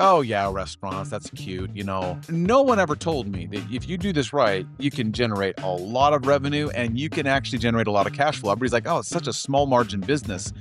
Oh yeah, restaurants, that's cute. No one ever told me that if you do this right, you can generate a lot of revenue and you can actually generate a lot of cash flow. Everybody's like, oh, it's such a small margin business.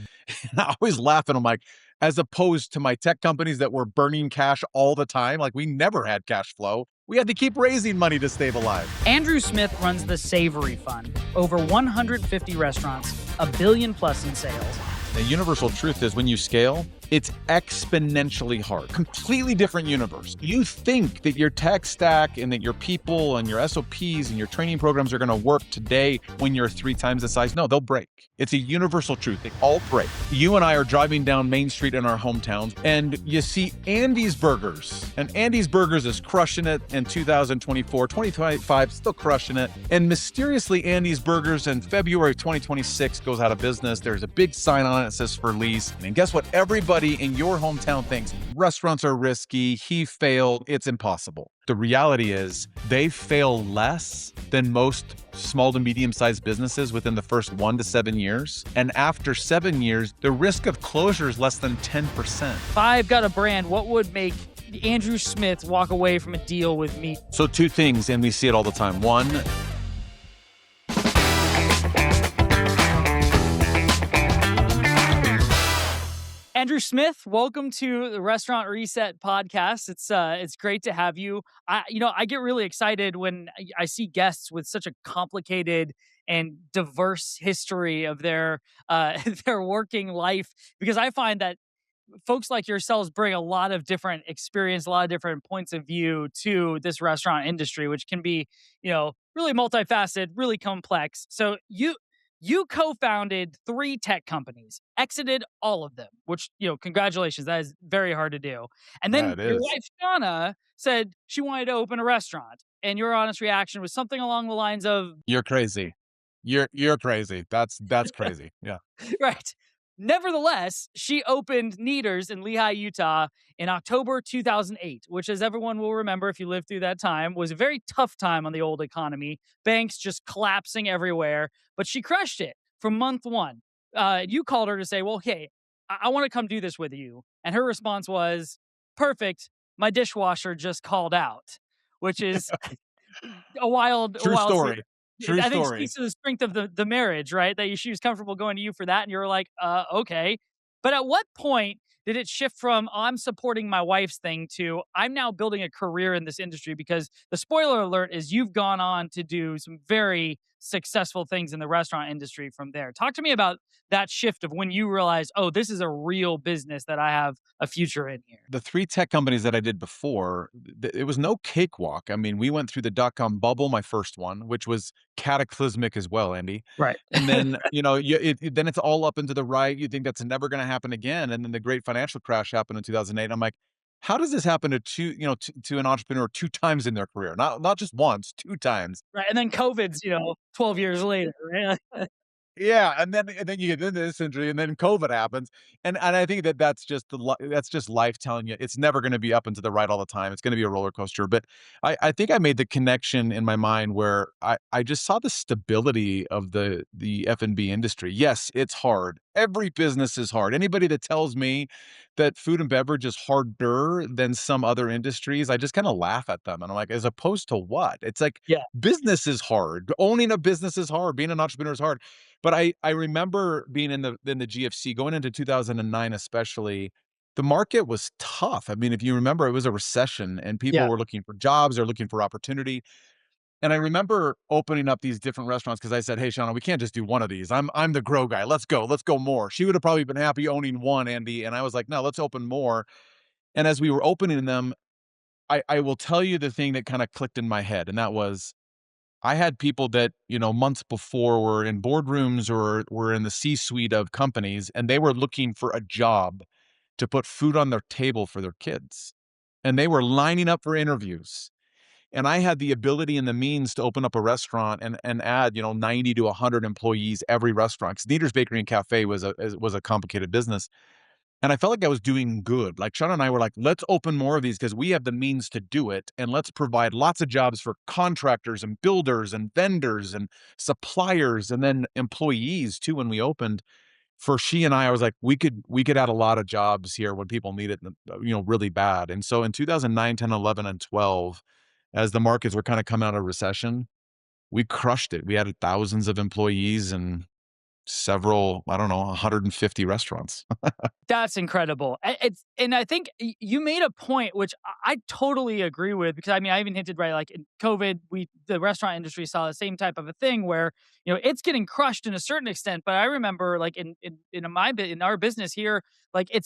And I always laugh and I'm like, as opposed to my tech companies that were burning cash all the time, like we never had cash flow. We had to keep raising money to stay alive. Andrew Smith runs the Savory Fund, over 150 restaurants, $1 billion plus in sales. The universal truth is when you scale, it's exponentially hard. Completely different universe. You think that your tech stack and that your people and your SOPs and your training programs are going to work today when you're 3 times the size. No, they'll break. It's a universal truth. They all break. You and I are driving down Main Street in our hometowns and you see Andy's Burgers. And Andy's Burgers is crushing it in 2024, 2025, still crushing it. And mysteriously, Andy's Burgers in February of 2026 goes out of business. There's a big sign on it that says for lease. And guess what? Everybody in your hometown thinks restaurants are risky, he failed, it's impossible. The reality is they fail less than most small to medium-sized businesses within the first 1 to 7 years. And after 7 years, the risk of closure is less than 10%. If I've got a brand, what would make Andrew Smith walk away from a deal with me? So 2 things, and we see it all the time. 1, Andrew Smith, welcome to the Restaurant Reset podcast. It's great to have you. I get really excited when I see guests with such a complicated and diverse history of their their working life, because I find that folks like yourselves bring a lot of different experience, a lot of different points of view to this restaurant industry, which can be, really multifaceted, really complex. So you co-founded 3 tech companies, exited all of them, which, congratulations. That is very hard to do. And yeah, then it your is. wife, Shauna, said she wanted to open a restaurant. And your honest reaction was something along the lines of, You're crazy. You're crazy. That's crazy. Yeah. right. Nevertheless, she opened Kneaders in Lehi, Utah in October 2008, which, as everyone will remember if you lived through that time, was a very tough time on the old economy. Banks just collapsing everywhere, but she crushed it from month one. You called her to say, well, hey, I want to come do this with you. And her response was, perfect. My dishwasher just called out, which is a True wild story. True I think story. speaks to the strength of the marriage, right? That she was comfortable going to you for that, and you were like, okay. But at what point did it shift from, oh, I'm supporting my wife's thing to I'm now building a career in this industry? Because the spoiler alert is you've gone on to do some very successful things in the restaurant industry from there. Talk to me about that shift of when you realized, oh, this is a real business that I have a future in here. The 3 tech companies that I did before, it was no cakewalk. I mean, we went through the dot-com bubble, my first one, which was cataclysmic as well, Andy. Right. And then, then it's all up into the right. You think that's never gonna happen again. And then the great financial crash happened in 2008. I'm like, how does this happen to 2, to an entrepreneur 2 times in their career? Not just once, 2 times. Right. And then COVID's, 12 years later, right? Yeah, and then you get into this injury, and then COVID happens, and I think that's just life telling you it's never gonna be up and to the right all the time. It's gonna be a roller coaster. But I think I made the connection in my mind where I just saw the stability of the F&B industry. Yes, it's hard. Every business is hard. Anybody that tells me that food and beverage is harder than some other industries, I just kinda laugh at them, and I'm like, "As opposed to what?" It's like, Yeah. business is hard. Owning a business is hard. Being an entrepreneur is hard. But I remember being in the GFC going into 2009 especially, the market was tough. I mean, if you remember, it was a recession and people Yeah. were looking for jobs, they're looking for opportunity. And I remember opening up these different restaurants because I said, "Hey, Shauna, we can't just do one of these. I'm the grow guy. Let's go more." She would have probably been happy owning one, Andy, and I was like, "No, let's open more." And as we were opening them, I will tell you the thing that kind of clicked in my head, and that was I had people that, months before were in boardrooms or were in the C-suite of companies, and they were looking for a job to put food on their table for their kids. And they were lining up for interviews. And I had the ability and the means to open up a restaurant and add, 90 to 100 employees every restaurant. 'Cause Kneaders Bakery and Cafe was a complicated business. And I felt like I was doing good. Like, Shauna and I were like, "Let's open more of these because we have the means to do it, and let's provide lots of jobs for contractors and builders and vendors and suppliers and then employees too," when we opened. for she and I was like, we could add a lot of jobs here when people need it, really bad. And so in 2009, 10, 11, and 12, as the markets were kind of coming out of recession, we crushed it. We added thousands of employees and several, I don't know, 150 restaurants. That's incredible. And I think you made a point which I totally agree with, because I mean I even hinted, right, like in COVID, the restaurant industry saw the same type of a thing where it's getting crushed in a certain extent. But I remember like in our business here, like it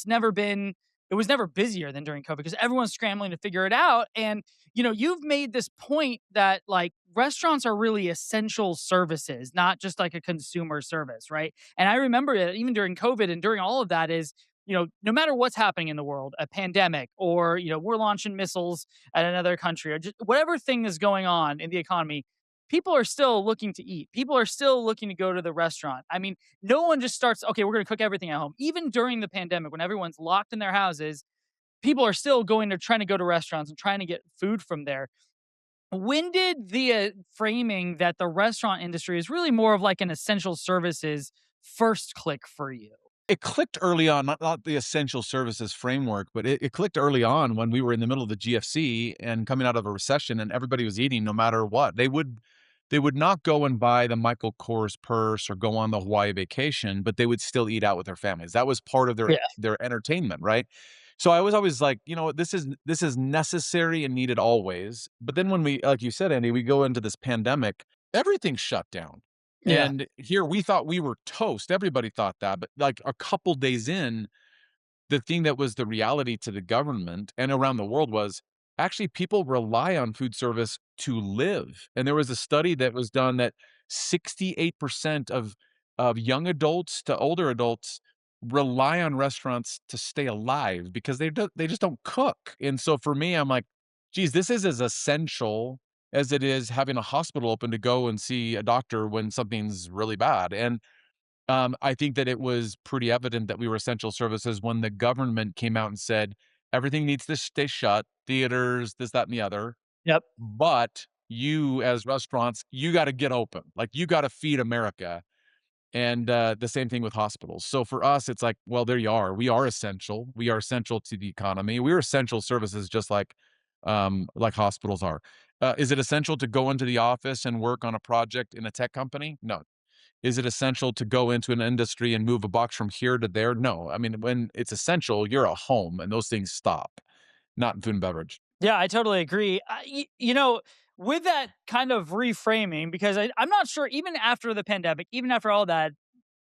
was never busier than during COVID because everyone's scrambling to figure it out. And you've made this point that like restaurants are really essential services, not just like a consumer service, right? And I remember that even during COVID and during all of that is no matter what's happening in the world, a pandemic, or, we're launching missiles at another country, or just whatever thing is going on in the economy, people are still looking to eat. People are still looking to go to the restaurant. I mean, no one just starts, okay, we're going to cook everything at home. Even during the pandemic, when everyone's locked in their houses, people are still trying to go to restaurants and trying to get food from there. When did the framing that the restaurant industry is really more of like an essential services first click for you? It clicked early on, not the essential services framework, but it clicked early on when we were in the middle of the GFC and coming out of a recession and everybody was eating no matter what. They would not go and buy the Michael Kors purse or go on the Hawaii vacation, but they would still eat out with their families. That was part of their Yeah. their entertainment, right? So I was always like, this is necessary and needed always. But then when we, like you said, Andy, we go into this pandemic, everything shut down. Yeah. And here we thought we were toast. Everybody thought that, but like a couple days in, the thing that was the reality to the government and around the world was actually people rely on food service to live. And there was a study that was done that 68% of young adults to older adults rely on restaurants to stay alive because they just don't cook. And so for me, I'm like, geez, this is as essential as it is having a hospital open to go and see a doctor when something's really bad. And I think that it was pretty evident that we were essential services when the government came out and said, everything needs to stay shut, theaters, this, that, and the other. Yep. But you, as restaurants, you got to get open. Like you got to feed America. And the same thing with hospitals. So for us, it's like, well, there you are. We are essential. We are essential to the economy. We are essential services, just like hospitals are. Is it essential to go into the office and work on a project in a tech company? No. Is it essential to go into an industry and move a box from here to there? No. I mean, when it's essential, you're a home and those things stop, not in food and beverage. Yeah, I totally agree. With that kind of reframing, because I'm not sure, even after the pandemic, even after all that,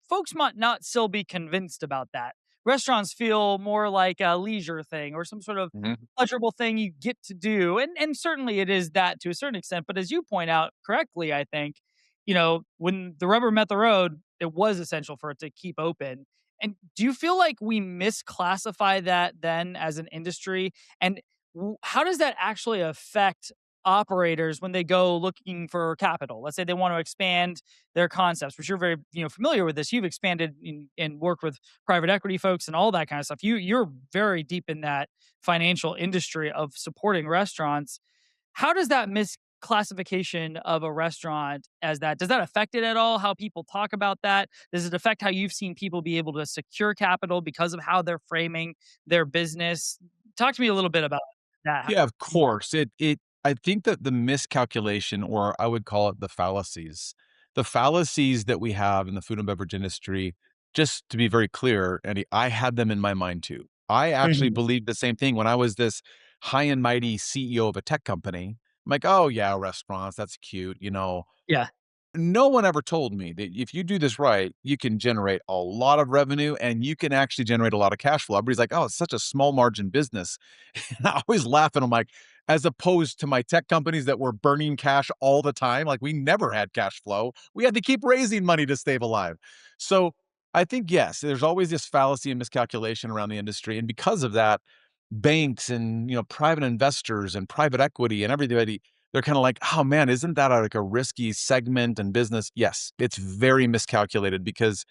folks might not still be convinced about that. Restaurants feel more like a leisure thing or some sort of Mhm. pleasurable thing you get to do. And certainly it is that to a certain extent. But as you point out correctly, I think, when the rubber met the road, it was essential for it to keep open. And do you feel like we misclassify that then as an industry? And how does that actually affect operators when they go looking for capital? Let's say they want to expand their concepts, which you're very familiar with this. You've expanded and worked with private equity folks and all that kind of stuff. You're very deep in that financial industry of supporting restaurants. How does that misclassification of a restaurant as that, does that affect it at all? How people talk about that? Does it affect how you've seen people be able to secure capital because of how they're framing their business? Talk to me a little bit about that. How Yeah, of you see that. course. I think that the miscalculation, or I would call it the fallacies that we have in the food and beverage industry, just to be very clear, Andy, I had them in my mind too. I actually Mhm. believed the same thing when I was this high and mighty CEO of a tech company. I'm like, oh yeah, restaurants, that's cute. Yeah. No one ever told me that if you do this right, you can generate a lot of revenue and you can actually generate a lot of cash flow. Everybody's like, oh, it's such a small margin business. And I always laugh and I'm like, as opposed to my tech companies that were burning cash all the time, like we never had cash flow. We had to keep raising money to stay alive. So I think, yes, there's always this fallacy and miscalculation around the industry. And because of that, banks and private investors and private equity and everybody, they're kind of like, oh man, isn't that like a risky segment and business? Yes, it's very miscalculated because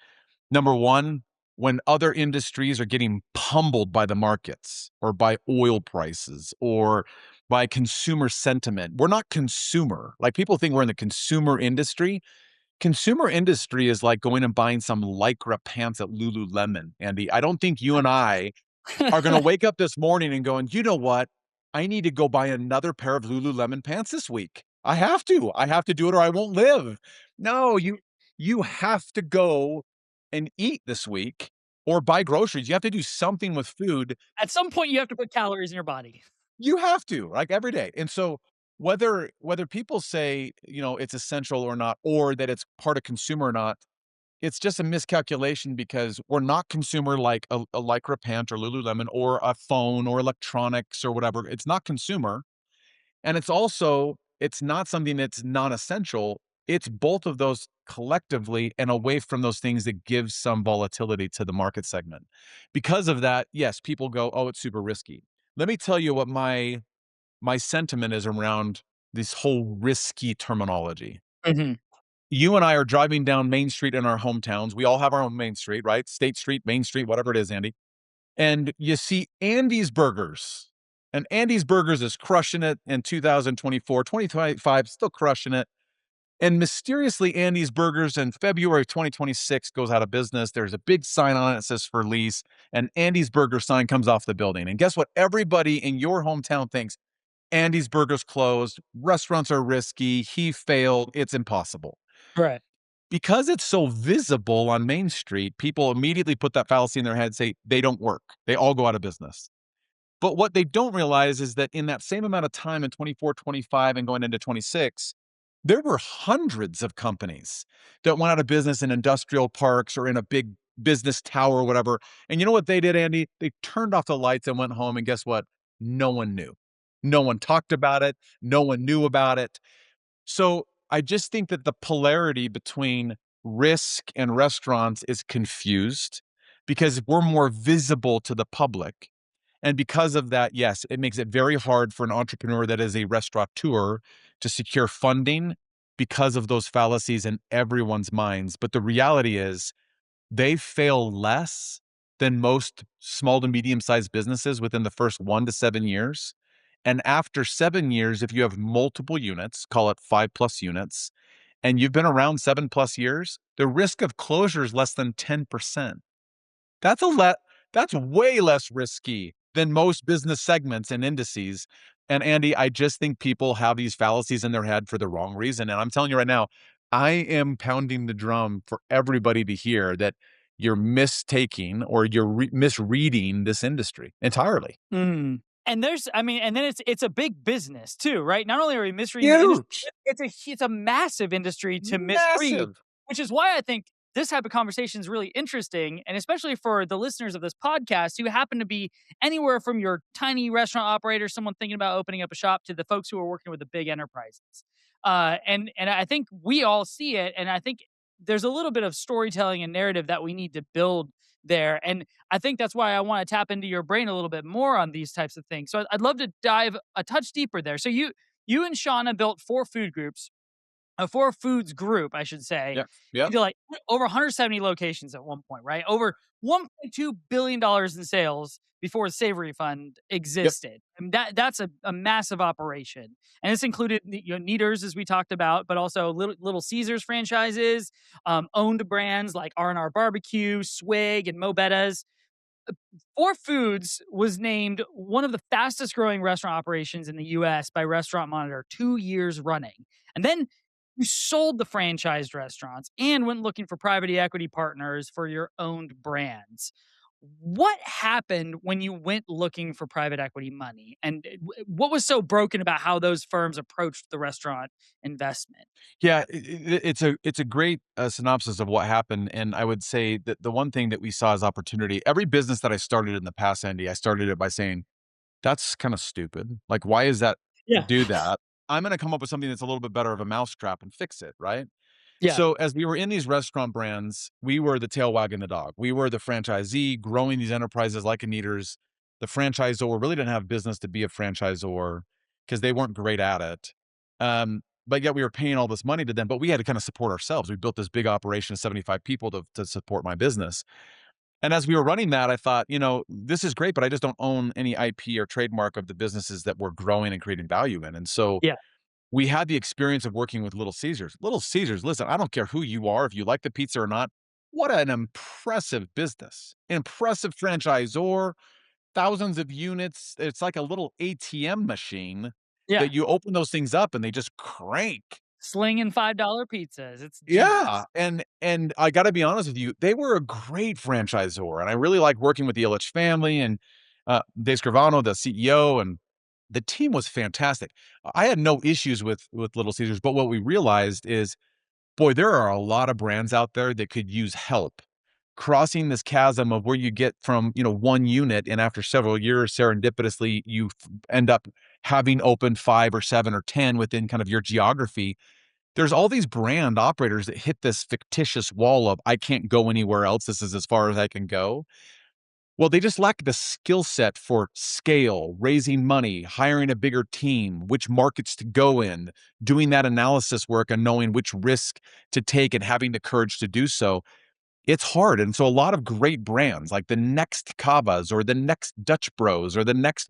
number one, when other industries are getting pummeled by the markets or by oil prices or by consumer sentiment, we're not consumer. Like people think we're in the consumer industry. consumer industry is like going and buying some Lycra pants at Lululemon, Andy. I don't think you and I are gonna wake up this morning and going, "You know what? I need to go buy another pair of Lululemon pants this week. I have to. I have to do it or I won't live." No, you have to go and eat this week or buy groceries. You have to do something with food. At some point, you have to put calories in your body. You have to, like, every day. And so whether people say, it's essential or not, or that it's part of consumer or not, it's just a miscalculation because we're not consumer like a Lycra pant or Lululemon or a phone or electronics or whatever. It's not consumer, and it's not something that's non-essential. It's both of those collectively and away from those things that give some volatility to the market segment. Because of that, yes, people go, "Oh, it's super risky." Let me tell you what my sentiment is around this whole risky terminology. Mhm. You and I are driving down Main Street in our hometowns. We all have our own Main Street, right? State Street, Main Street, whatever it is, Andy. And you see Andy's Burgers. And Andy's Burgers is crushing it in 2024, 2025, still crushing it. And mysteriously, Andy's Burgers in February 2026 goes out of business. There's a big sign on it that says for lease, and Andy's Burger sign comes off the building. And guess what? Everybody in your hometown thinks Andy's Burgers closed, restaurants are risky, he failed, it's impossible. Right. Because it's so visible on Main Street, people immediately put that fallacy in their head, say they don't work. They all go out of business. But what they don't realize is that in that same amount of time in 24, 25, and going into 26, there were hundreds of companies that went out of business in industrial parks or in a big business tower or whatever. And you know what they did, Andy? They turned off the lights and went home. And guess what? No one knew. No one talked about it. No one knew about it. So I just think that the polarity between risk and restaurants is confused because we're more visible to the public. And because of that, yes, it makes it very hard for an entrepreneur that is a restaurateur to secure funding because of those fallacies in everyone's minds. But the reality is they fail less than most small to medium sized businesses within the first 1 to 7 years. And after 7 years, if you have multiple units, call it 5+ units, and you've been around 7+ years, the risk of closure is less than 10%. That's a lot. That's way less risky than most business segments and indices. And Andy, I just think people have these fallacies in their head for the wrong reason. And I'm telling you right now, I am pounding the drum for everybody to hear that you're mistaking or you're misreading this industry entirely. Mm. And there's I mean, and then it's a big business too, right? Not only are we misreading the industry, Huge, it's a massive industry to misread, massive. which is why I think this type of conversation is really interesting, and especially for the listeners of this podcast who happen to be anywhere from your tiny restaurant operator, someone thinking about opening up a shop, to the folks who are working with the big enterprises. And I think we all see it, and I think there's a little bit of storytelling and narrative that we need to build there. And I think that's why I want to tap into your brain a little bit more on these types of things. So I'd love to dive a touch deeper there. So you and Shauna built four food groups, a four foods group, I should say. Yeah. Yeah. You did like over 170 locations at one point, right? Over $1.2 billion in sales before the Savory Fund Yep. existed. I mean, that's a massive operation, and this included Kneaders, as we talked about, but also Little Caesars franchises, owned brands like R&R Barbecue, Swig, and Mo Betta's. Four Foods was named one of the fastest growing restaurant operations in the US by Restaurant Monitor 2 years running. And then you sold the franchised restaurants and went looking for private equity partners for your owned brands. What happened when you went looking for private equity money? And what was so broken about how those firms approached the restaurant investment? Yeah, it's a great synopsis of what happened, and I would say that the one thing that we saw as opportunity. Every business that I started in the past, Andy, I started it by saying, "That's kind of stupid. Like, why is that? Yeah. Do that? I'm going to come up with something that's a little bit better of a mousetrap and fix it, right?" Yeah. So as we were in these restaurant brands, we were the tail wagging the dog. We were the franchisee growing these enterprises like a Kneaders. The franchisor really didn't have business to be a franchisor because they weren't great at it. But yet we were paying all this money to them, but we had to kind of support ourselves. We built this big operation of 75 people to support my business. And as we were running that, I thought, this is great, but I just don't own any IP or trademark of the businesses that we're growing and creating value in. And so Yeah. we had the experience of working with Little Caesars. Little Caesars, listen, I don't care who you are, if you like the pizza or not, what an impressive business, impressive franchisor, thousands of units. It's like a little ATM machine Yeah, that you open those things up and they just crank. slinging $5 pizzas. It's Yeah, genius. and I gotta be honest with you, they were a great franchisor, and I really like working with the Ilitch family and, Dave Scrivano, the CEO, and the team was fantastic. I had no issues with Little Caesars, but what we realized is, boy, there are a lot of brands out there that could use help crossing this chasm of where you get from, 1 unit, and after several years, serendipitously, you end up having opened 5 or 7 or 10 within kind of your geography. There's all these brand operators that hit this fictitious wall of, "I can't go anywhere else. This is as far as I can go." Well, they just lack the skill set for scale, raising money, hiring a bigger team, which markets to go in, doing that analysis work and knowing which risk to take and having the courage to do so. It's hard, and so a lot of great brands, like the next Cavas or the next Dutch Bros or the next,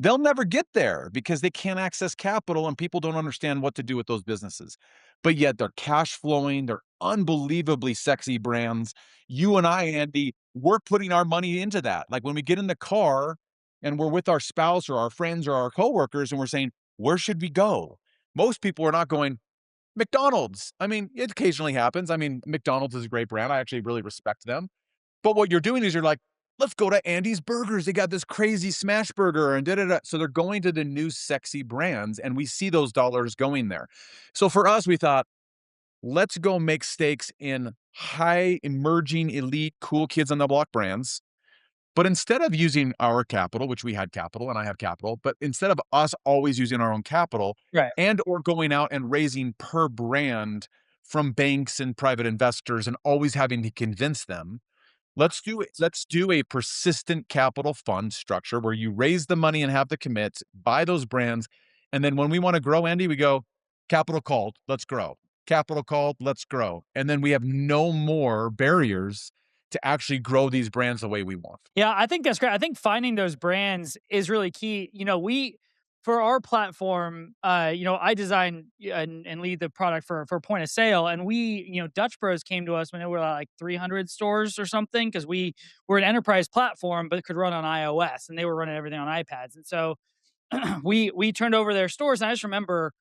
they'll never get there because they can't access capital and people don't understand what to do with those businesses. But yet they're cash flowing, they're unbelievably sexy brands. You and I, Andy, we're putting our money into that. Like when we get in the car and we're with our spouse or our friends or our coworkers and we're saying, "Where should we go?" Most people are not going, McDonald's. I mean, it occasionally happens. I mean, McDonald's is a great brand. I actually really respect them. But what you're doing is you're like, let's go to Andy's Burgers. They got this crazy smash burger and da da da. So they're going to the new sexy brands, and we see those dollars going there. So for us, we thought, let's go make stakes in high emerging elite cool kids on the block brands, but instead of using our capital, which we had capital and I have capital, but instead of us always using our own capital Right. and or going out and raising per brand from banks and private investors and always having to convince them, let's do a persistent capital fund structure where you raise the money and have the commits, buy those brands, and then when we want to grow, Andy, we go, capital called, let's grow. Capital called, let's grow. And then we have no more barriers to actually grow these brands the way we want. Yeah, I think that's great. I think finding those brands is really key. We for our platform, I design and lead the product for point of sale, and Dutch Bros came to us when they were like 300 stores or something because we were an enterprise platform but could run on iOS, and they were running everything on iPads, and so we turned over their stores. And I just remember,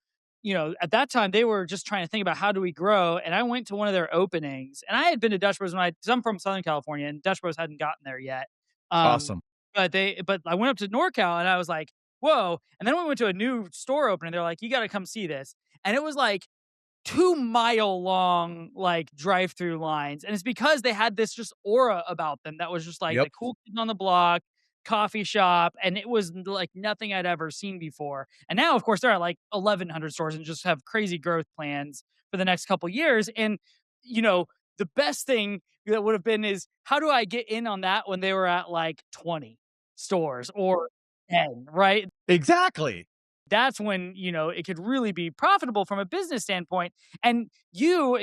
at that time they were just trying to think about how do we grow. And I went to one of their openings, and I had been to Dutch Bros because I'm from Southern California, and Dutch Bros hadn't gotten there yet. Um, Awesome. but I went up to NorCal, and I was like, whoa. And then we went to a new store opening. They're like, you got to come see this. And it was like 2-mile long, like, drive-through lines, and it's because they had this just aura about them that was just like Yep. the cool kids on the block, coffee shop, and it was like nothing I'd ever seen before. And now, of course, they're at like 1,100 stores and just have crazy growth plans for the next couple years. And, you know, the best thing that would have been is, how do I get in on that when they were at like 20 stores or 10, right? Exactly. That's when, it could really be profitable from a business standpoint. And your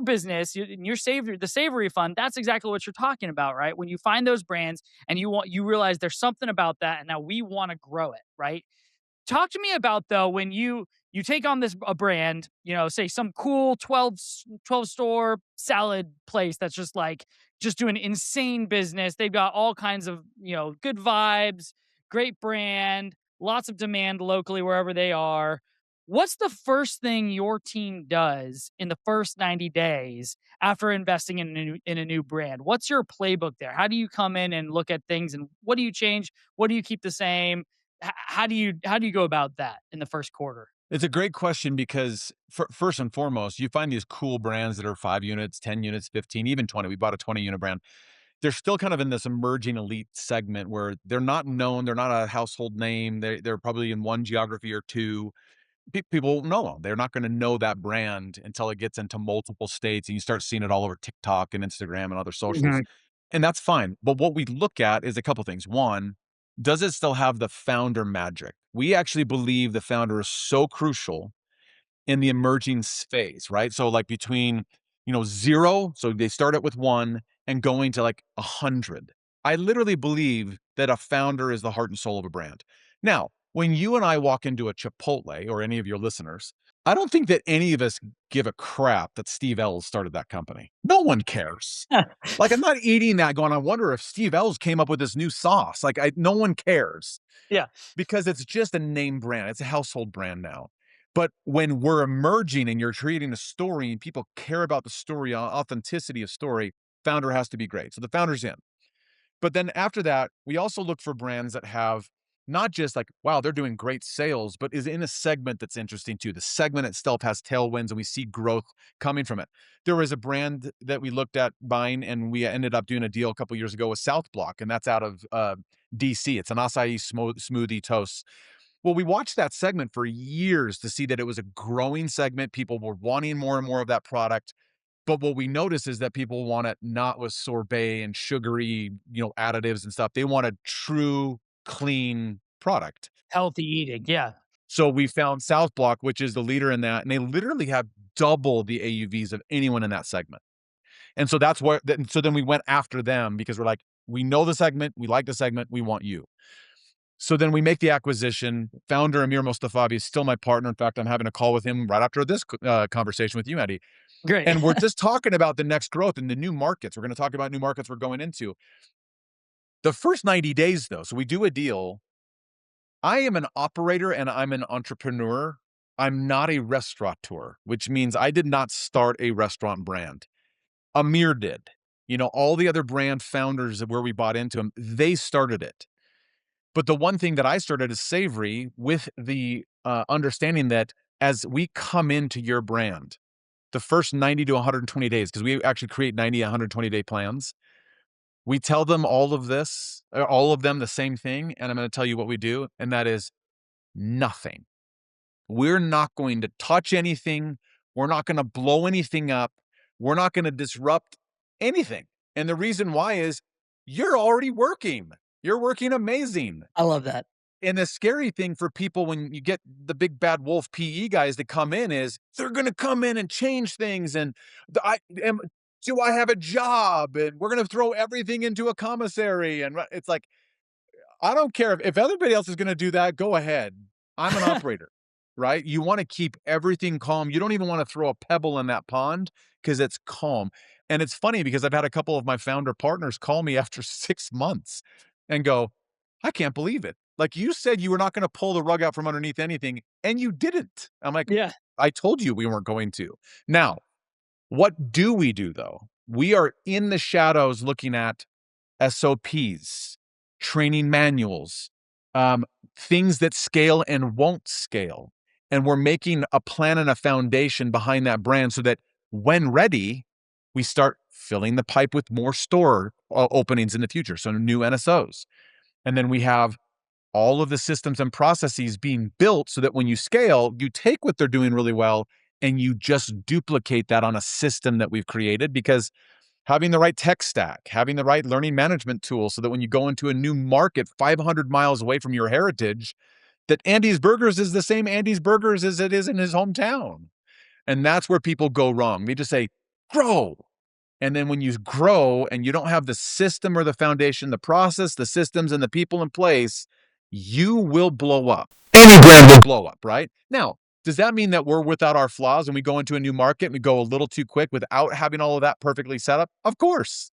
business, your the Savory Fund, that's exactly what you're talking about, right? When you find those brands and you realize there's something about that, and now we want to grow it, right? Talk to me about, though, when you take on this a brand, say some cool 12 store salad place that's just like just doing insane business. They've got all kinds of, good vibes, great brand, lots of demand locally wherever they are. What's the first thing your team does in the first 90 days after investing in a new brand? What's your playbook there? How do you come in and look at things, and what do you change? What do you keep the same? How do you go about that in the first quarter? It's a great question because first and foremost, you find these cool brands that are 5 units, 10 units, 15, even 20. We bought a 20 unit brand. They're still kind of in this emerging elite segment where they're not known, they're not a household name. They're probably in one geography or two. People know them. They're not gonna know that brand until it gets into multiple states and you start seeing it all over TikTok and Instagram and other socials, Mhm. and that's fine. But what we look at is a couple things. One, does it still have the founder magic? We actually believe the founder is so crucial in the emerging phase, right? So like between, 0, so they start it with 1 and going to like 100. I literally believe that a founder is the heart and soul of a brand. Now, When you and I walk into a Chipotle or any of your listeners, I don't think that any of us give a crap that Steve Ells started that company. No one cares. Like, I'm not eating that going, I wonder if Steve Ells came up with this new sauce. Like, no one cares Yeah, because it's just a name brand. It's a household brand now. But when we're emerging and you're creating a story and people care about the story, authenticity of story, founder has to be great. So the founder's in. But then after that, we also look for brands that have not just like, wow, they're doing great sales, but is in a segment that's interesting too. The segment itself has tailwinds and we see growth coming from it. There was a brand that we looked at buying and we ended up doing a deal a couple years ago with South Block, and that's out of DC. It's an acai smoothie toast. Well, we watched that segment for years to see that it was a growing segment. People were wanting more and more of that product. But what we notice is that people want it not with sorbet and sugary, additives and stuff. They want a true, clean product. healthy eating. Yeah, So we found South Block, which is the leader in that, and they literally have double the AUVs of anyone in that segment. And so that's what. So then we went after them because we're like, we know the segment, we like the segment, we want you. So then we make the acquisition. Founder Amir Mostafavi is still my partner. In fact, I'm having a call with him right after this conversation with you, Eddie. great. And we're just talking about the next growth and the new markets. We're going to talk about new markets we're going into. The first 90 days, though, so we do a deal. I am an operator and I'm an entrepreneur. I'm not a restaurateur, which means I did not start a restaurant brand. Amir did. All the other brand founders where we bought into them, they started it. But the one thing that I started is Savory with the understanding that as we come into your brand, the first 90 to 120 days, because we actually create 90, 120-day plans. We tell them all of this, all of them the same thing. And I'm going to tell you what we do. And that is nothing. We're not going to touch anything. We're not going to blow anything up. We're not going to disrupt anything. And the reason why is you're already working. You're working amazing. I love that. And the scary thing for people when you get the big bad wolf PE guys that come in is they're going to come in and change things. And do I have a job? And we're going to throw everything into a commissary. And it's like, I don't care if everybody else is going to do that, go ahead. I'm an operator, right? You want to keep everything calm. You don't even want to throw a pebble in that pond because it's calm. And it's funny because I've had a couple of my founder partners call me after 6 months and go, I can't believe it. Like you said, you were not going to pull the rug out from underneath anything, and you didn't. I'm like, Yeah, I told you we weren't going to. Now, what do we do though? We are in the shadows looking at SOPs, training manuals, um, things that scale and won't scale. And we're making a plan and a foundation behind that brand so that when ready, we start filling the pipe with more store openings in the future. So new NSOs. And then we have all of the systems and processes being built so that when you scale, you take what they're doing really well and you just duplicate that on a system that we've created because having the right tech stack, having the right learning management tool so that when you go into a new market 500 miles away from your heritage, that Andy's Burgers is the same Andy's Burgers as it is in his hometown. And that's where people go wrong. They just say, grow. And then when you grow and you don't have the system or the foundation, the process, the systems, and the people in place, you will blow up. Any brand will blow up, right? Now, does that mean that we're without our flaws and we go into a new market and we go a little too quick without having all of that perfectly set up? Of course.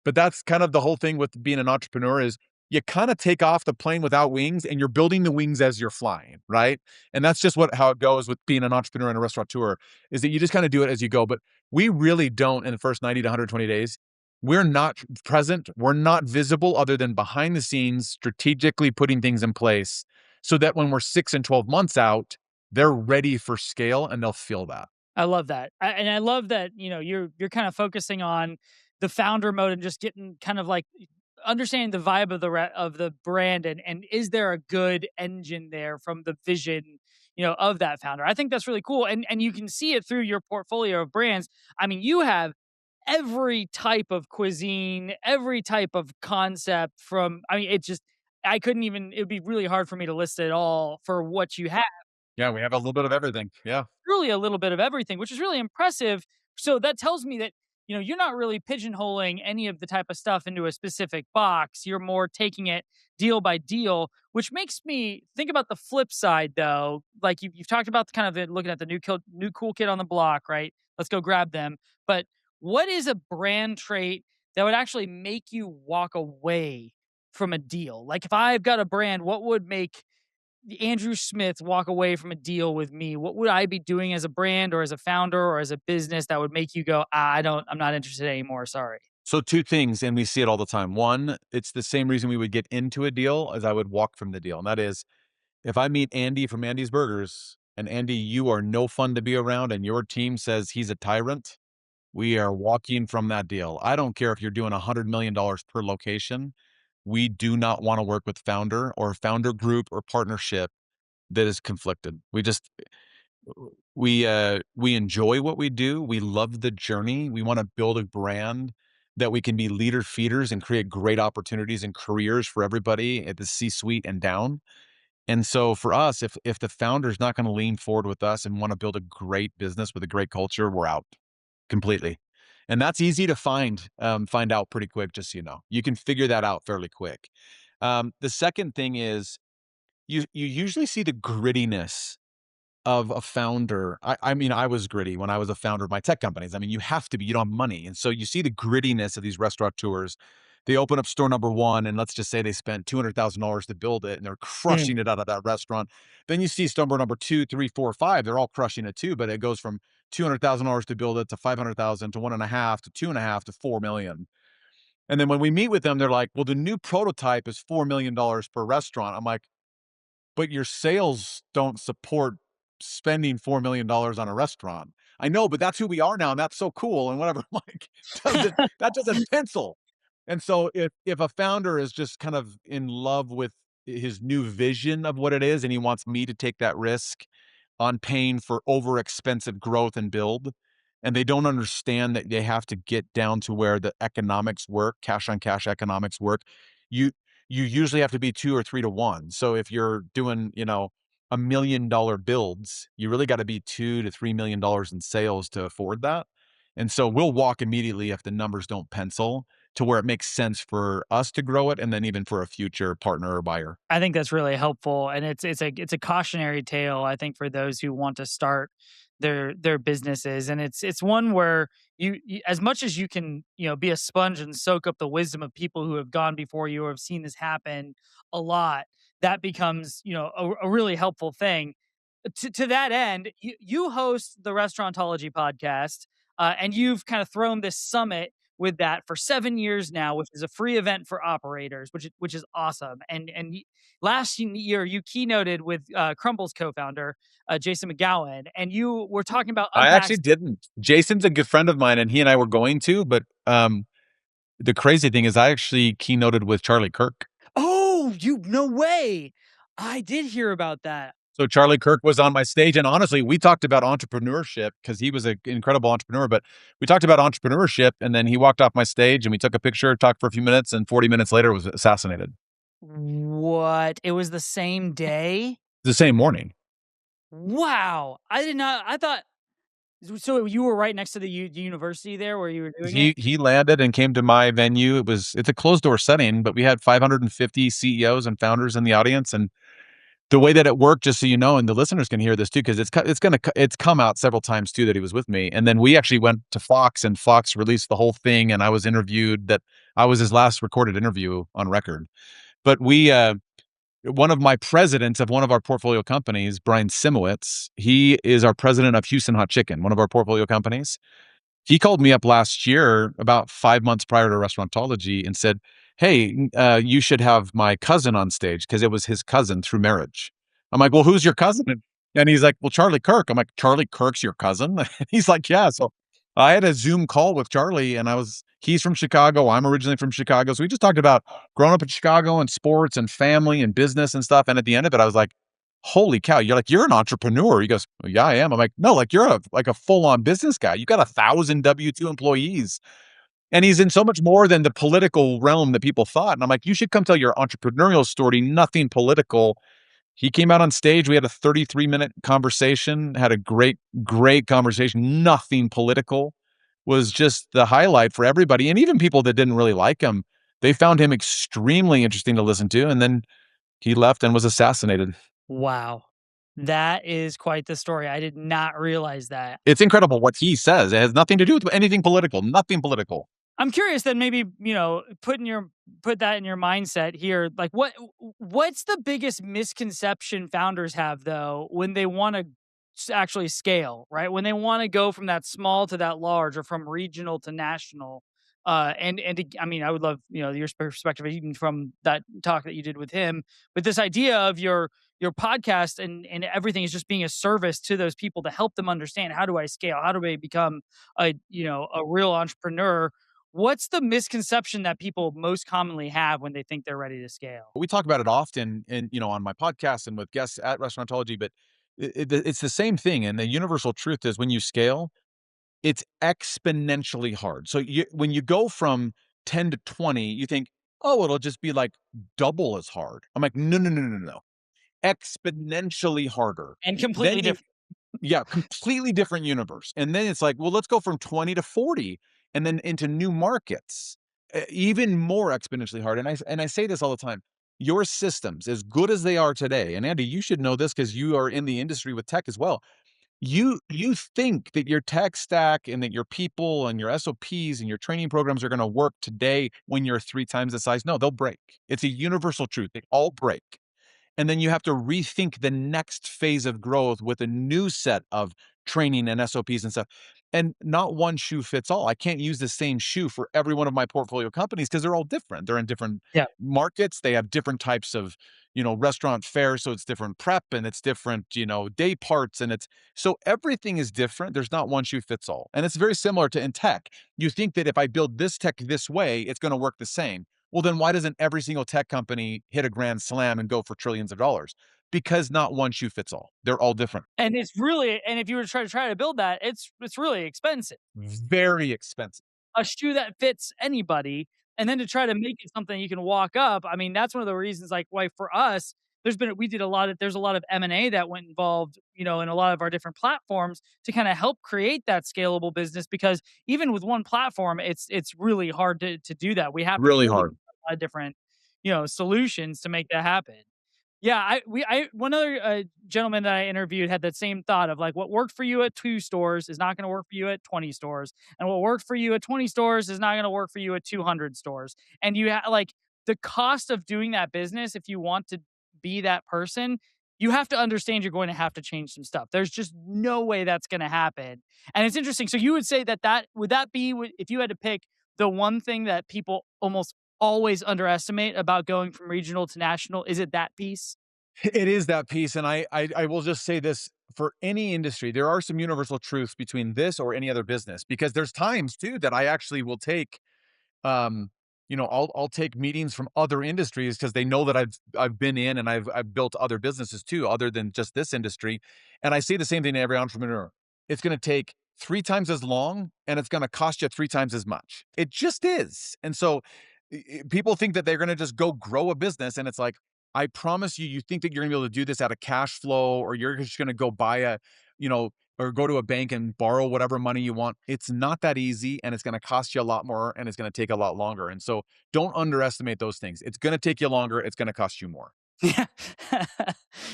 But that's kind of the whole thing with being an entrepreneur is you kind of take off the plane without wings and you're building the wings as you're flying, right? And that's just how it goes with being an entrepreneur and a restaurateur is that you just kind of do it as you go. But we really don't in the first 90 to 120 days. We're not present. We're not visible other than behind the scenes, strategically putting things in place so that when we're 6 and 12 months out, they're ready for scale and they'll feel that. I love that, and I love that you're kind of focusing on the founder mode and just getting kind of like understanding the vibe of of the brand, and is there a good engine there from the vision of that founder. I think that's really cool, and you can see it through your portfolio of brands. I mean, you have every type of cuisine, every type of concept from, I mean, it just, I couldn't even, it would be really hard for me to list it all for what you have. Yeah, we have a little bit of everything. Yeah. Really a little bit of everything, which is really impressive. So that tells me that you're not really pigeonholing any of the type of stuff into a specific box. You're more taking it deal by deal, which makes me think about the flip side, though. Like you've talked about the kind of looking at the new cool kid on the block, right? Let's go grab them. But what is a brand trait that would actually make you walk away from a deal? Like if I've got a brand, what would make Andrew Smith walk away from a deal with me? What would I be doing as a brand or as a founder or as a business that would make you go, I'm not interested anymore. Sorry. So 2 things, and we see it all the time. One, it's the same reason we would get into a deal as I would walk from the deal, and that is, if I meet Andy from Andy's Burgers, and Andy, you are no fun to be around, and your team says he's a tyrant, we are walking from that deal. I don't care if you're doing $100 million per location. We do not wanna work with founder or founder group or partnership that is conflicted. We enjoy what we do. We love the journey. We wanna build a brand that we can be leader feeders and create great opportunities and careers for everybody at the C-suite and down. And so for us, if the founder's not gonna lean forward with us and wanna build a great business with a great culture, we're out completely. And that's easy to find out pretty quick, just so you know. You can figure that out fairly quick. The second thing is you usually see the grittiness of a founder. I mean, I was gritty when I was a founder of my tech companies. I mean, you have to be, you don't have money. And so you see the grittiness of these restaurateurs. They open up store number one, and let's just say they spent $200,000 to build it, and they're Mm. crushing it out of that restaurant. Then you see store number two, three, four, five. They're all crushing it too, but it goes from $200,000 to build it to 500,000 to 1.5 to 2.5 to 4 million. And then when we meet with them, they're like, "Well, the new prototype is $4 million per restaurant." I'm like, but your sales don't support spending $4 million on a restaurant. I know, but that's who we are now, and that's so cool and whatever. I'm like, that doesn't pencil. And so if a founder is just kind of in love with his new vision of what it is, and he wants me to take that risk on paying for over expensive growth and build, and they don't understand that they have to get down to where the economics work, cash on cash economics work, you you usually have to be 2 or 3 to 1. So if you're doing, $1 million builds, you really gotta be 2 to $3 million in sales to afford that. And so we'll walk immediately if the numbers don't pencil to where it makes sense for us to grow it and then even for a future partner or buyer. I think that's really helpful, and it's a cautionary tale. I think for those who want to start their businesses, and it's one where as much as you can be a sponge and soak up the wisdom of people who have gone before you or have seen this happen a lot. That becomes a really helpful thing. To that end, you host the Restaurantology podcast, and you've kind of thrown this summit with that for 7 years now, which is a free event for operators, which is awesome. Last year, you keynoted with Crumble's co-founder Jason McGowan, and you were talking about I actually unpacks. didn't. Jason's a good friend of mine, and he and I were going to, but, the crazy thing is I actually keynoted with Charlie Kirk. Oh, you no way! I did hear about that. So Charlie Kirk was on my stage, and honestly, we talked about entrepreneurship because he was an incredible entrepreneur, but we talked about entrepreneurship, and then he walked off my stage, and we took a picture, talked for a few minutes, and 40 minutes later was assassinated. What? It was the same day? The same morning. Wow! I did not. I thought so. You were right next to the university there where you were doing it. He landed and came to my venue. It's a closed door setting, but we had 550 CEOs and founders in the audience, and the way that it worked, just so you know, and the listeners can hear this too, because it's come out several times too that he was with me. And then we actually went to Fox, and Fox released the whole thing, and I was interviewed. That I was his last recorded interview on record. But one of my presidents of one of our portfolio companies, Brian Simowitz, he is our president of Houston Hot Chicken, one of our portfolio companies. He called me up last year, about 5 months prior to Restaurantology, and said, "Hey, you should have my cousin on stage," because it was his cousin through marriage. I'm like, "Well, who's your cousin?" And he's like, "Well, Charlie Kirk." I'm like, "Charlie Kirk's your cousin?" He's like, "Yeah." So I had a Zoom call with Charlie, and he's from Chicago. I'm originally from Chicago. So we just talked about growing up in Chicago and sports and family and business and stuff. And at the end of it, I was like, "Holy cow, you're an entrepreneur." He goes, "Well, yeah, I am." I'm like, "No, like you're a full-on business guy. You got 1,000 W-2 employees." And he's in so much more than the political realm that people thought. And I'm like, "You should come tell your entrepreneurial story, nothing political." He came out on stage. We had a 33-minute conversation, had a great, great conversation, nothing political. was just the highlight for everybody, and even people that didn't really like him, they found him extremely interesting to listen to, and then he left and was assassinated. Wow. That is quite the story. I did not realize that. It's incredible what he says. It has nothing to do with anything political, nothing political. I'm curious then maybe, put that in your mindset here. Like what's the biggest misconception founders have though when they want to actually scale, right? When they want to go from that small to that large or from regional to national. I mean, I would love, your perspective even from that talk that you did with him, but this idea of your podcast and everything is just being a service to those people to help them understand how do I scale? How do I become a real entrepreneur? What's the misconception that people most commonly have when they think they're ready to scale? We talk about it often and, on my podcast and with guests at Restaurantology, but it's the same thing, and the universal truth is when you scale, it's exponentially hard. So when you go from 10 to 20, you think, "Oh, it'll just be, like, double as hard." I'm like, "No, no, no, no, no, no. Exponentially harder." And Then completely you different. Yeah, completely different universe, and then it's like, "Well, let's go from 20 to 40 and then into new markets." Even more exponentially hard, and I say this all the time, your systems, as good as they are today, and Andy, you should know this because you are in the industry with tech as well. You think that your tech stack and that your people and your SOPs and your training programs are gonna work today when you're 3 times the size. No, they'll break. It's a universal truth. They all break. And then you have to rethink the next phase of growth with a new set of training and SOPs and stuff. And not one shoe fits all. I can't use the same shoe for every one of my portfolio companies because they're all different. They're in different Yeah. markets. They have different types of, restaurant fare. So it's different prep and it's different, day parts. And it's so everything is different. There's not one shoe fits all. And it's very similar to in tech. You think that if I build this tech this way, it's going to work the same. Well, then why doesn't every single tech company hit a grand slam and go for trillions of dollars? Because not one shoe fits all. They're all different. And if you were to try to build that, it's really expensive. Very expensive. A shoe that fits anybody, and then to try to make it something you can walk up, I mean, that's one of the reasons, like, why for us, there's a lot of M&A that went involved, in a lot of our different platforms to kinda help create that scalable business because even with one platform, it's really hard to do that. We have to Really pull hard. together a lot of different, solutions to make that happen. Yeah, I one other, gentleman that I interviewed had that same thought of, like, what worked for you at 2 stores is not gonna work for you at 20 stores, and what worked for you at 20 stores is not gonna work for you at 200 stores, and the cost of doing that business, if you want to be that person, you have to understand you're going to have to change some stuff. There's just no way that's gonna happen, and it's interesting, so you would say that would that be if you had to pick the one thing that people almost always underestimate about going from regional to national? Is it that piece? It is that piece, and I will just say this for any industry, there are some universal truths between this or any other business because there's times too that I actually will take um, I'll take meetings from other industries because they know that I've been in and I've built other businesses too, other than just this industry. And I say the same thing to every entrepreneur. It's going to take 3 times as long and it's going to cost you 3 times as much. It just is. And so people think that they're going to just go grow a business. And it's like, I promise you, you think that you're going to be able to do this out of cash flow or you're just going to go buy you know, or go to a bank and borrow whatever money you want. It's not that easy and it's going to cost you a lot more and it's going to take a lot longer. And so don't underestimate those things. It's going to take you longer. It's going to cost you more. Yeah.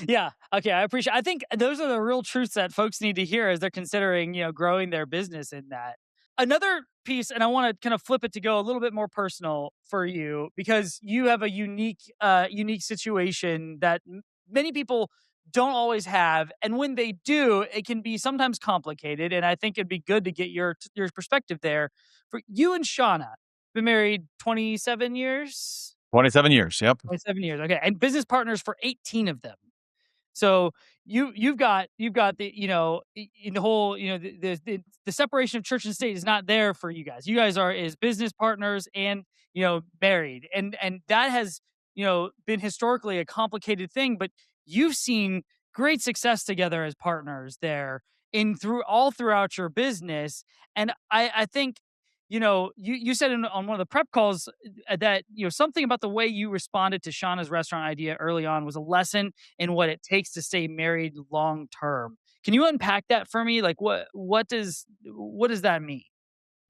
Yeah. Okay. I think those are the real truths that folks need to hear as they're considering, growing their business in that. Another piece, and I want to kind of flip it to go a little bit more personal for you because you have a unique situation that many people don't always have. And when they do, it can be sometimes complicated. And I think it'd be good to get your perspective there. For you and Shauna, been married 27 years? 27 years. Yep. 27 years, okay, and business partners for 18 of them. So you've got the in the whole the separation of church and state is not there for you guys. You guys are as business partners and married, and that has been historically a complicated thing. But you've seen great success together as partners there in throughout your business, and I think you said on one of the prep calls that something about the way you responded to Shauna's restaurant idea early on was a lesson in what it takes to stay married long term. Can you unpack that for me? Like what does that mean?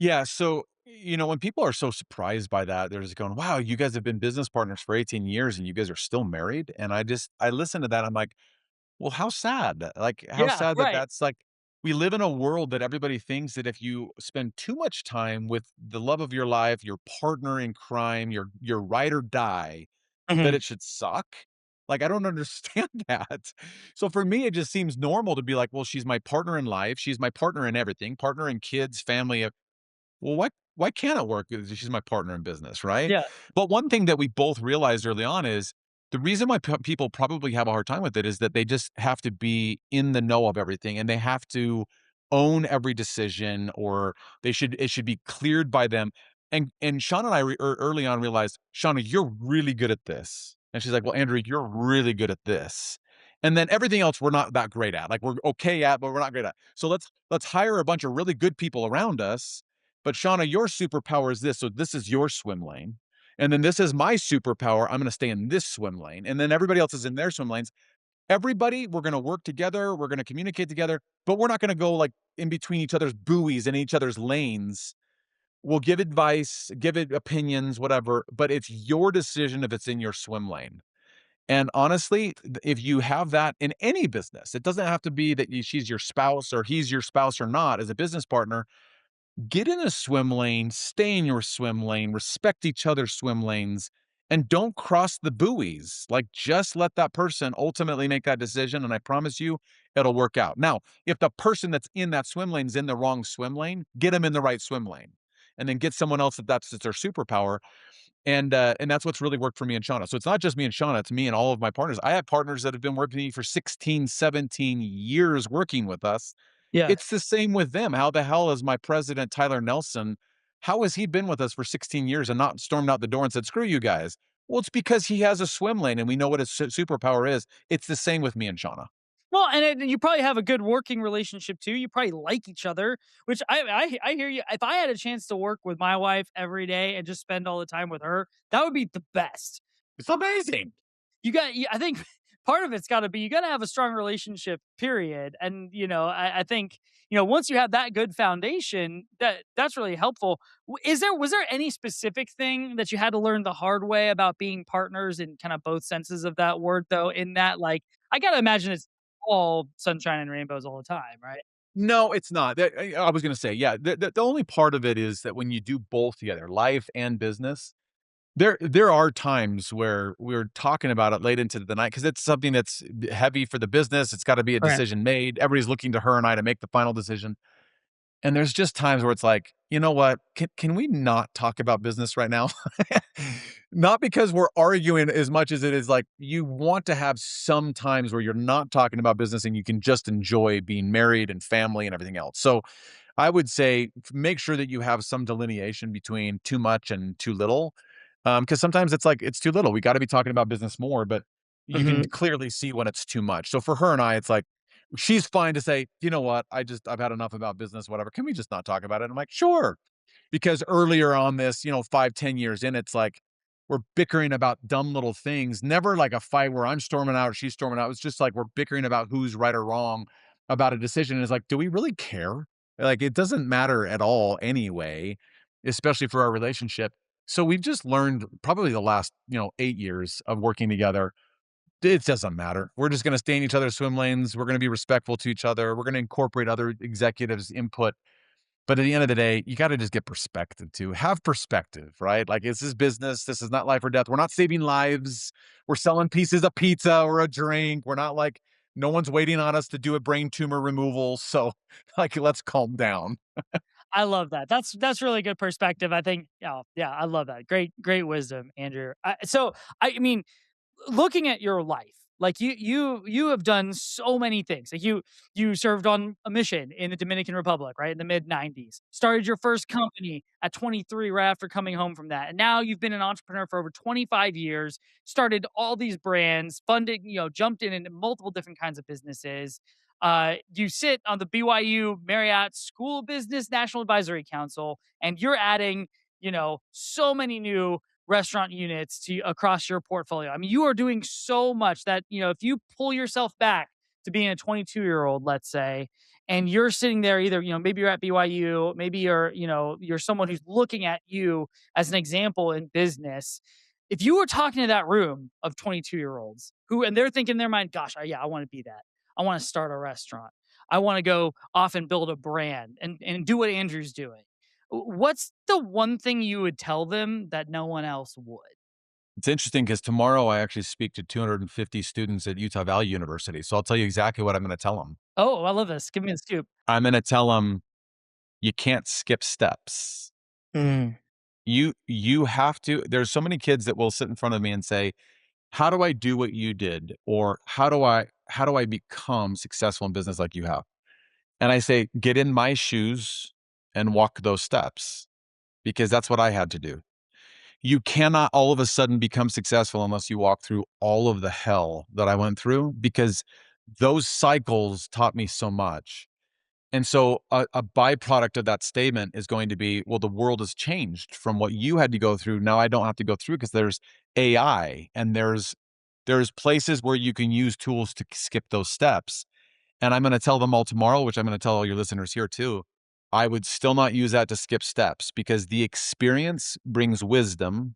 Yeah, so, when people are so surprised by that, they're just going, "Wow, you guys have been business partners for 18 years and you guys are still married?" And I listen to that, I'm like, "Well, how sad." Like, how Yeah, sad that right. that's like we live in a world that everybody thinks that if you spend too much time with the love of your life, your partner in crime, your ride or die, that Mhm. it should suck. Like, I don't understand that. So for me, it just seems normal to be like, "Well, she's my partner in life. She's my partner in everything, partner in kids, family, well, why can't it work? She's my partner in business, right? Yeah. But one thing that we both realized early on is the reason why people probably have a hard time with it is that they just have to be in the know of everything and they have to own every decision or it should be cleared by them. And Shauna and I early on realized, Shauna, you're really good at this. And she's like, well, Andrew, you're really good at this. And then everything else we're not that great at. Like we're okay at, but we're not great at. So let's hire a bunch of really good people around us, but Shauna, your superpower is this. So this is your swim lane. And then this is my superpower. I'm going to stay in this swim lane. And then everybody else is in their swim lanes. Everybody, we're going to work together. We're going to communicate together, but we're not going to go like in between each other's buoys and each other's lanes. We'll give advice, give it opinions, whatever, but it's your decision if it's in your swim lane. And honestly, if you have that in any business, it doesn't have to be that she's your spouse or he's your spouse or not as a business partner. Get in a swim lane, stay in your swim lane, respect each other's swim lanes, and don't cross the buoys. Like, just let that person ultimately make that decision. And I promise you, it'll work out. Now, if the person that's in that swim lane is in the wrong swim lane, get them in the right swim lane. And then get someone else that's their superpower. And that's what's really worked for me and Shauna. So it's not just me and Shauna, it's me and all of my partners. I have partners that have been working with me for 16, 17 years working with us. Yeah. It's the same with them. How the hell is my president, Tyler Nelson, how has he been with us for 16 years and not stormed out the door and said, "Screw you guys"? Well, it's because he has a swim lane and we know what his superpower is. It's the same with me and Shauna. Well, and you probably have a good working relationship too. You probably like each other, which I hear you. If I had a chance to work with my wife every day and just spend all the time with her, that would be the best. It's amazing. I think part of it's got to be you got to have a strong relationship, period. And I think once you have that good foundation, that's really helpful. Was there any specific thing that you had to learn the hard way about being partners in kind of both senses of that word, though? In that, like, I gotta imagine it's all sunshine and rainbows all the time, right? No, it's not. I was going to say, yeah, the only part of it is that when you do both together, life and business, there are times where we're talking about it late into the night because it's something that's heavy for the business. It's got to be a Right. decision made. Everybody's looking to her and I to make the final decision. And there's just times where it's like, you know what? Can we not talk about business right now? Not because we're arguing as much as it is like you want to have some times where you're not talking about business and you can just enjoy being married and family and everything else. So I would say make sure that you have some delineation between too much and too little. Because sometimes it's like it's too little. We got to be talking about business more, but you can Mhm. clearly see when it's too much. So for her and I, it's like she's fine to say, you know what, I've had enough about business, whatever. Can we just not talk about it? I'm like, sure. Because earlier on this, 5, 10 years in, it's like we're bickering about dumb little things. Never like a fight where I'm storming out or she's storming out. It's just like we're bickering about who's right or wrong about a decision. And it's like, do we really care? Like it doesn't matter at all anyway, especially for our relationship. So we've just learned probably the last, 8 years of working together, it doesn't matter. We're just gonna stay in each other's swim lanes. We're gonna be respectful to each other. We're gonna incorporate other executives' input. But at the end of the day, you gotta just get perspective too. Have perspective, right? Like, this is business. This is not life or death. We're not saving lives. We're selling pieces of pizza or a drink. We're not like, no one's waiting on us to do a brain tumor removal. So, like, let's calm down. I love that. That's really good perspective. I think, yeah, yeah, I love that. Great wisdom, Andrew. I mean, looking at your life, like you have done so many things. Like you served on a mission in the Dominican Republic, right, in the mid '90s. Started your first company at 23, right after coming home from that, and now you've been an entrepreneur for over 25 years. Started all these brands, funded, jumped in into multiple different kinds of businesses. You sit on the BYU Marriott School of Business National Advisory Council, and you're adding, so many new restaurant units to across your portfolio. I mean, you are doing so much that, if you pull yourself back to being a 22-year-old, let's say, and you're sitting there either, maybe you're at BYU, maybe you're someone who's looking at you as an example in business. If you were talking to that room of 22-year-olds who, and they're thinking in their mind, gosh, yeah, I want to be that. I want to start a restaurant. I want to go off and build a brand and do what Andrew's doing. What's the one thing you would tell them that no one else would? It's interesting because tomorrow I actually speak to 250 students at Utah Valley University. So I'll tell you exactly what I'm going to tell them. Oh, I love this. Give me the scoop. I'm going to tell them you can't skip steps. Mm. You have to. There's so many kids that will sit in front of me and say, "How do I do what you did?" Or how do I become successful in business like you have? And I say, "Get in my shoes and walk those steps," because that's what I had to do. You cannot all of a sudden become successful unless you walk through all of the hell that I went through, because those cycles taught me so much. And so a byproduct of that statement is going to be, well, the world has changed from what you had to go through. Now I don't have to go through because there's AI and there's places where you can use tools to skip those steps. And I'm going to tell them all tomorrow, which I'm going to tell all your listeners here too. I would still not use that to skip steps because the experience brings wisdom.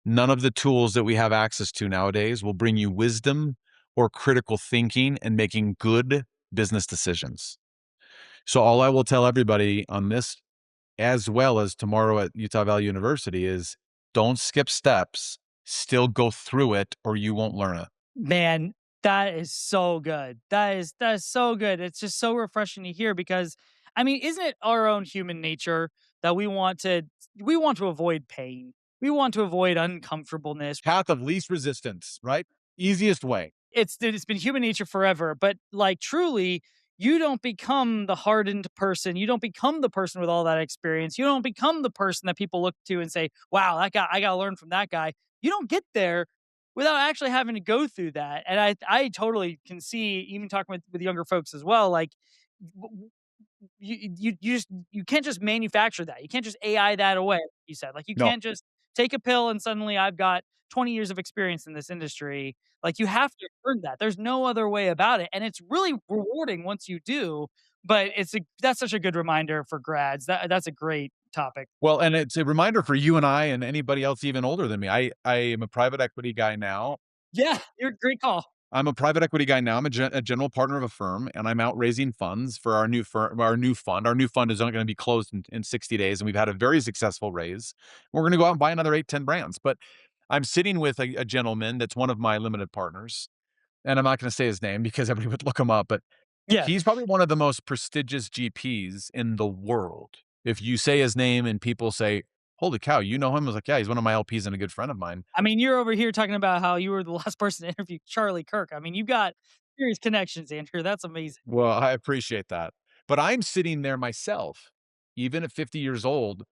None of the tools that we have access to nowadays will bring you wisdom or critical thinking and making good business decisions. So all I will tell everybody on this, as well as tomorrow at Utah Valley University, is don't skip steps, still go through it or you won't learn it. Man, that is so good. That is so good. It's just so refreshing to hear because I mean, isn't it our own human nature that we want to avoid pain. We want to avoid uncomfortableness. Path of least resistance, right? Easiest way. It's been human nature forever, but like truly, you don't become the hardened person. You don't become the person with all that experience. You don't become the person that people look to and say, "Wow, that guy, I got to learn from that guy." You don't get there without actually having to go through that. And I totally can see, even talking with younger folks as well, like you can't just manufacture that. You can't just AI that away, like you said. Like you No. can't just take a pill and suddenly I've got 20 years of experience in this industry. Like you have to earn that. There's no other way about it. And it's really rewarding once you do. But that's such a good reminder for grads. That's a great topic. Well, and it's a reminder for you and I and anybody else even older than me. I am a private equity guy now. Yeah, you're a great call. I'm a private equity guy now. I'm a general partner of a firm, and I'm out raising funds for our new firm, our new fund. Our new fund is only going to be closed in 60 days, and we've had a very successful raise. We're going to go out and buy another 8, 10 brands. But I'm sitting with a gentleman that's one of my limited partners, and I'm not going to say his name because everybody would look him up, but Yeah. he's probably one of the most prestigious GPs in the world. If you say his name and people say, "Holy cow, you know him?" I was like, "Yeah, he's one of my LPs and a good friend of mine." I mean, you're over here talking about how you were the last person to interview Charlie Kirk. I mean, you got serious connections, Andrew. That's amazing. Well, I appreciate that. But I'm sitting there myself, even at 50 years old.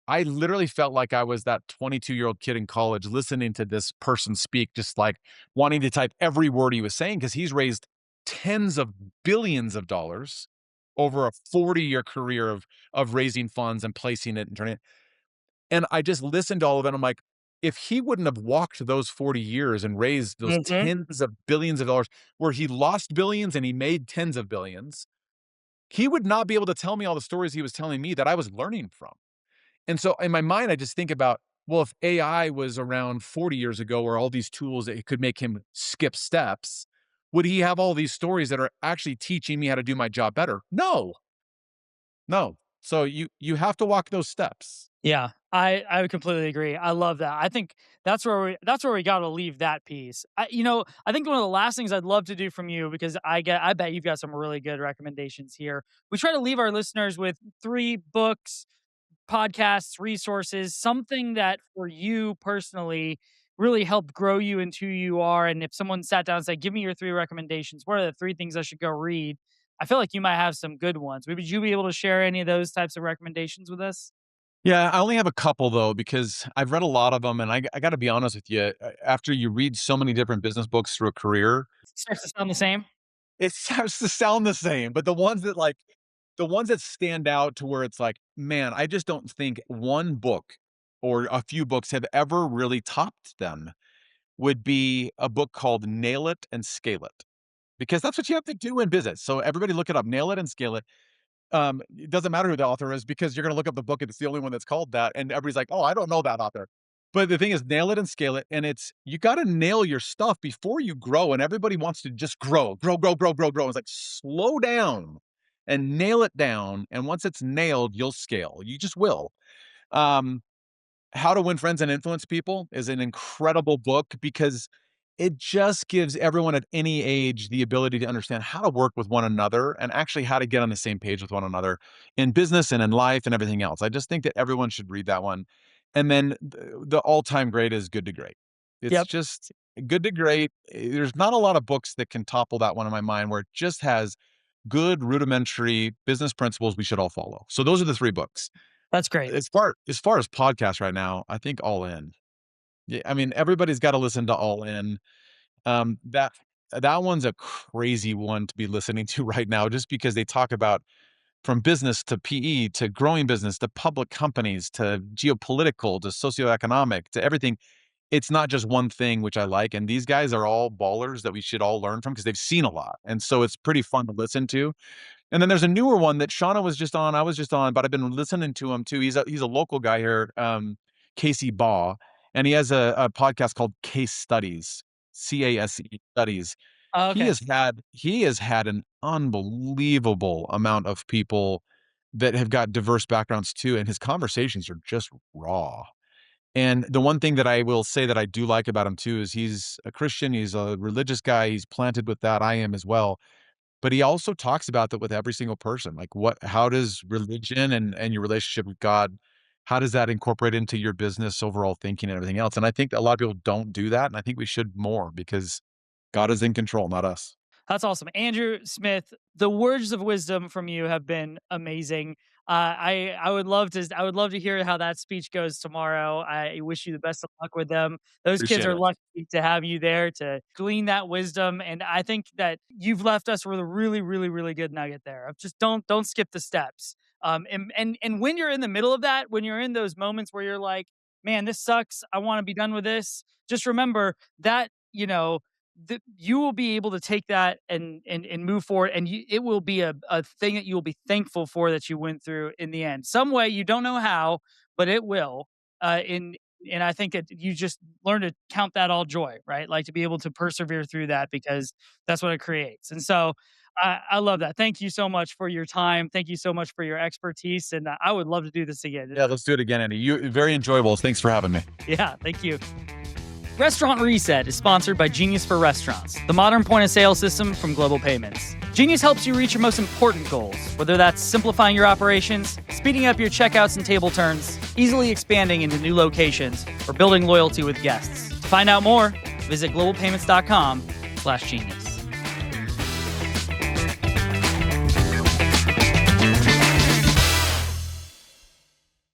I literally felt like I was that 22-year-old kid in college listening to this person speak, just like wanting to type every word he was saying because he's raised tens of billions of dollars over a 40-year career of raising funds and placing it and turning it. And I just listened to all of it. I'm like, if he wouldn't have walked those 40 years and raised those Mhm. tens of billions of dollars where he lost billions and he made tens of billions, he would not be able to tell me all the stories he was telling me that I was learning from. And so in my mind, I just think about, well, if AI was around 40 years ago or all these tools that could make him skip steps, would he have all these stories that are actually teaching me how to do my job better? No, no. So you have to walk those steps. Yeah, I would completely agree. I love that. I think that's where we got to leave that piece. I think one of the last things I'd love to do from you because I bet you've got some really good recommendations here. We try to leave our listeners with 3 books, podcasts, resources, something that for you personally really helped grow you into who you are. And if someone sat down and said, "Give me your 3 recommendations. What are the 3 things I should go read?" I feel like you might have some good ones. Would you be able to share any of those types of recommendations with us? Yeah, I only have a couple though because I've read a lot of them, and I got to be honest with you. After you read so many different business books through a career, Starts to sound the same? it starts to sound the same. But the ones that stand out to where it's like, man, I just don't think one book or a few books have ever really topped them would be a book called Nail It and Scale It. because that's what you have to do in business. So everybody look it up, nail it and scale it. It doesn't matter who the author is because you're gonna look up the book and it's the only one that's called that, and everybody's like, "Oh, I don't know that author." But the thing is nail it and scale it, and it's you gotta nail your stuff before you grow, and everybody wants to just grow, grow, grow, grow, grow, grow. It's like, slow down and nail it down, and once it's nailed, you'll scale. You just will. Um, How to Win Friends and Influence People is an incredible book because it just gives everyone at any age the ability to understand how to work with one another and actually how to get on the same page with one another in business and in life and everything else. I just think that everyone should read that one. And then the all-time great is Good to Great. It's Yep, just Good to Great. There's not a lot of books that can topple that one in my mind where it just has good rudimentary business principles we should all follow. So those are the 3 books. that's great. As far as podcasts right now, I think All In. Yeah, I mean, everybody's gotta listen to All In. That that one's a crazy one to be listening to right now just because they talk about from business to PE to growing business to public companies to geopolitical to socioeconomic to everything. It's not just one thing, which I like, and these guys are all ballers that we should all learn from because 'cause they've seen a lot, and so it's pretty fun to listen to. And then there's a newer one that Shauna was just on, I was just on, but I've been listening to him too. He's a local guy here, Casey Baugh, and he has a podcast called Case Studies, CASE Studies. Oh, okay. He has had an unbelievable amount of people that have got diverse backgrounds too, and his conversations are just raw. And the one thing that I will say that I do like about him too is he's a Christian, he's a religious guy, he's planted with that, I am as well. But he also talks about that with every single person. Like how does religion and your relationship with God, how does that incorporate into your business overall thinking and everything else? And I think that a lot of people don't do that, and I think we should more because God is in control, not us. That's awesome. Andrew Smith, the words of wisdom from you have been amazing. I would love to hear how that speech goes tomorrow. I wish you the best of luck with them. Those kids Appreciate are it. lucky to have you there to glean that wisdom. And I think that you've left us with a really, really, really good nugget there of just don't skip the steps. And when you're in the middle of that, when you're in those moments where you're like, man, this sucks. I want to be done with this. Just remember that, you will be able to take that and move forward, and it will be a thing that you will be thankful for that you went through in the end. Some way you don't know how, but it will. In And I think that you just learn to count that all joy, right? Like to be able to persevere through that because that's what it creates. And so I love that. Thank you so much for your time. Thank you so much for your expertise, and I would love to do this again. Yeah, let's do it again, Andy. Very enjoyable. Thanks for having me. Yeah, thank you. Restaurant Reset is sponsored by Genius for Restaurants, the modern point of sale system from Global Payments. Genius helps you reach your most important goals, whether that's simplifying your operations, speeding up your checkouts and table turns, easily expanding into new locations, or building loyalty with guests. To find out more, visit globalpayments.com/genius.